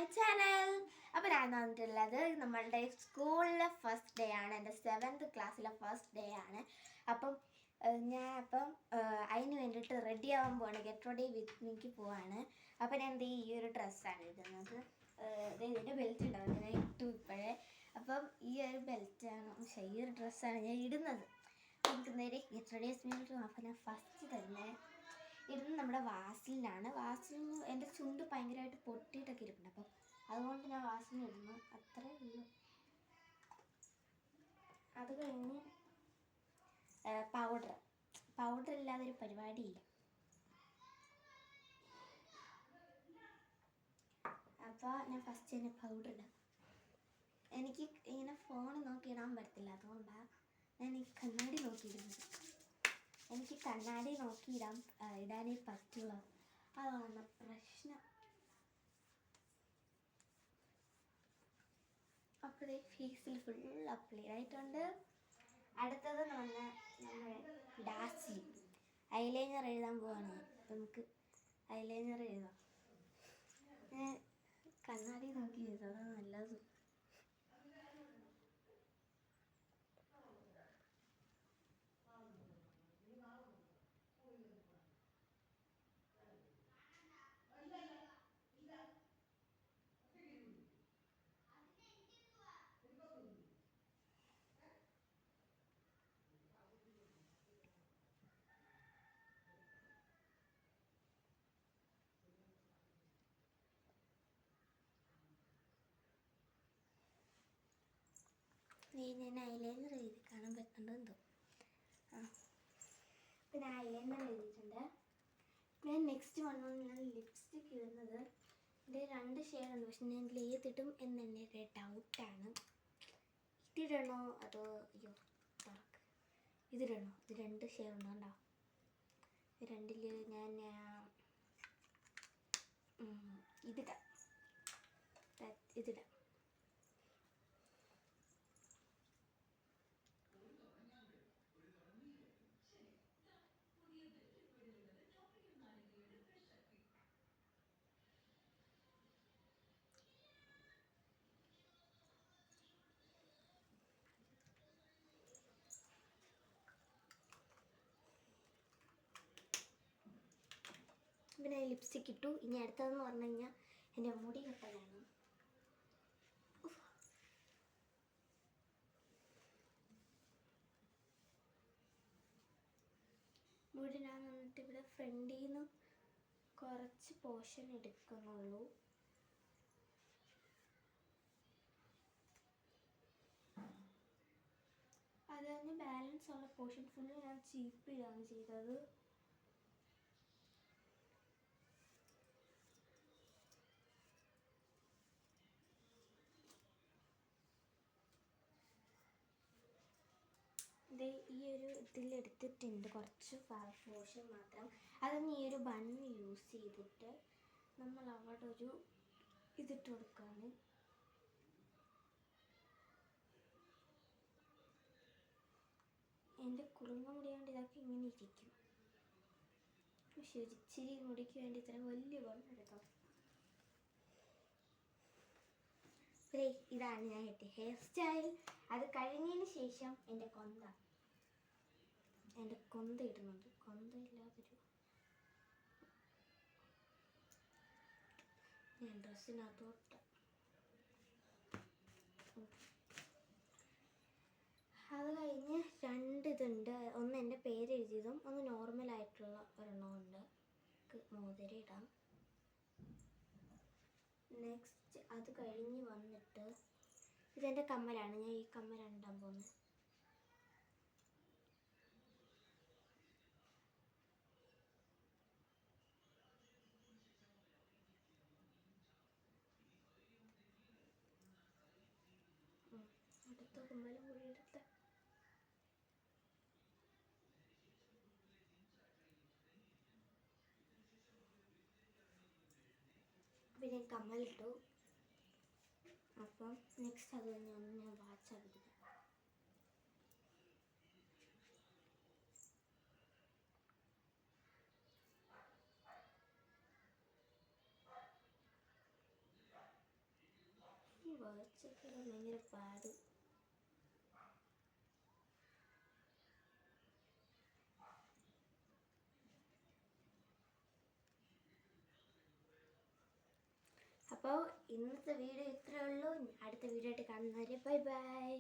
My channel. അപ്പോൾ ഞാൻ വന്നിട്ടുള്ളത് നമ്മളുടെ സ്കൂളിലെ ഫസ്റ്റ് ഡേ ആണ്. എൻ്റെ 7th ക്ലാസ്സിലെ ഫസ്റ്റ് ഡേ ആണ്. അപ്പം അതിന് വേണ്ടിയിട്ട് റെഡി ആവാൻ പോവാണ്. ഗെറ്റ് റെഡി വിത്ത് മീക്ക് പോവാണ്. അപ്പം ഞാൻ ഈ ഒരു ഡ്രസ്സാണ് ഇടുന്നത്. ഇതിൻ്റെ ബെൽറ്റ് ഉണ്ടാവും, ഞാൻ ഇട്ടു ഇപ്പോഴേ. അപ്പം ഈ ഒരു ബെൽറ്റാണ്, ഈ ഒരു ഡ്രസ്സാണ് ഞാൻ ഇടുന്നത്. നമുക്ക് നേരെ ഗെറ്റ് റെഡി വിത്ത് മീക്ക് പോകാം. അപ്പം ഞാൻ ഫസ്റ്റ് തന്നെ ഇടുന്നത് നമ്മുടെ വാസലിനാണ്. വാസലിന് എൻ്റെ ചുണ്ട് ഭയങ്കരമായിട്ട് പൊട്ടിയിട്ടൊക്കെ ഇരിപ്പുണ്ട്. അപ്പം അതുകൊണ്ട് ഞാൻ വാസലിന് ഇടുന്നു, അത്രേ ഉള്ളൂ. അത് കഴിഞ്ഞ് പൗഡർ ഇല്ലാതെ ഒരു പരിപാടിയില്ല. അപ്പോൾ ഞാൻ ഫസ്റ്റ് തന്നെ പൗഡർ ഇടാം. എനിക്ക് ഇങ്ങനെ ഫോൺ നോക്കി ഇടാൻ പറ്റത്തില്ല, അതുകൊണ്ടാണ് ഞാൻ ഈ കണ്ണാടി നോക്കിയിടുന്നത്. എനിക്ക് കണ്ണാടി നോക്കി ഇടാനേ പറ്റുള്ളൂ, അതാണ് പ്രശ്നം. അപ്പോഴേ ഫേസിൽ ഫുൾ അപ്ലൈ ആയിട്ടുണ്ട്. അടുത്തത് നമ്മുടെ ഡാസി ഐലൈനർ എഴുതാൻ പോവാണ്. അപ്പം നമുക്ക് ഐലൈനർ എഴുതാം. ഞാൻ കണ്ണാടി നോക്കി എഴുതാം, അതാണ് നല്ലത്. ഞാൻ ഐലൈനർ എഴുതി കാണാൻ പറ്റുന്നുണ്ടോ? പിന്നെ ഐലൈനർ എഴുതിയിട്ടുണ്ട്. ഞാൻ നെക്സ്റ്റ് ഞാൻ ലിപ്സ്റ്റിക്ക് ഇടുന്നത്. എൻ്റെ 2 ഷെയ്ഡുണ്ട്, പക്ഷെ ഞാൻ ഏതിടും എന്നെ ഒരു ഡൗട്ടാണ്. ഇതിടണോ അതോ ഇതിടണോ? ഇത് 2 ഷെയ്ഡുണ്ട് കണ്ടോ. ഇത് രണ്ടിൽ ഞാൻ ഇതിടാം. പിന്നെ ലിപ്സ്റ്റിക്ക് ഇട്ടു. ഇനി അടുത്തതെന്ന് പറഞ്ഞു കഴിഞ്ഞാൽ എൻ്റെ മുടി കെട്ടലാണ്. മുടി ഞാൻ വന്നിട്ട് ഇവിടെ ഫ്രണ്ടിൽ നിന്ന് കുറച്ച് പോർഷൻ എടുക്കുന്നുള്ളൂ. അത് കഴിഞ്ഞ് ബാലൻസ് ഉള്ള പോർഷൻ ഫുള്ള് ഞാൻ ചീപ്പ് ചെയ്താണ് ചെയ്തത്. ഈ ഒരു ഇതിലെടുത്തിട്ടുണ്ട് കുറച്ച് പോർഷൻ മാത്രം. അതൊന്ന് ഈ ഒരു ബണ്ണ് യൂസ് ചെയ്തിട്ട് നമ്മൾ അവിടെ ഒരു ഇതിട്ട് കൊടുക്കുകയാണ്. എൻ്റെ കുറുങ്ങ മുടിയാണ്ട് ഇതൊക്കെ ഇങ്ങനെ ഇരിക്കും. പക്ഷെ ഇച്ചിരി മുടിക്ക് വേണ്ടി ഇത്ര വലിയ ബണ്ണെടുക്കാം. ഇതാണ് ഞാൻ എൻ്റെ ഹെയർ സ്റ്റൈൽ. അത് കഴിഞ്ഞതിന് ശേഷം എൻ്റെ കൊന്ത ഇടുന്നുണ്ട്. കൊന്ത ഇല്ലാതൊരു ഞാൻ ഡ്രസ്സിനകത്തോട്ട് അത് കഴിഞ്ഞ് 2 ഇതുണ്ട്. ഒന്ന് എൻ്റെ പേര് എഴുതിയതും ഒന്ന് നോർമലായിട്ടുള്ള ഒരെണ്ണമുണ്ട്. മോതിരം ഇടാം. നെക്സ്റ്റ് അത് കഴിഞ്ഞ് വന്നിട്ട് ഇതെൻ്റെ കമ്മലാണ്. ഞാൻ ഈ കമ്മലാണ് ഇടാൻ പോകുന്നത്. അടുത്ത കമ്മലും കൂടി എടുത്ത് പിന്നെ കമ്മലിട്ടു. അപ്പം നെക്സ്റ്റ് അത് കഴിഞ്ഞ് ഞാൻ വാച്ചാണ് ഇടുന്നത്. കുറച്ചൊക്കെ ഭയങ്കര പാട്. അപ്പോൾ ഇന്നത്തെ വീഡിയോ ഇത്രയേ ഉള്ളൂ. അടുത്ത വീഡിയോ ആയിട്ട് കാണുന്നവരെ ബൈ ബൈ.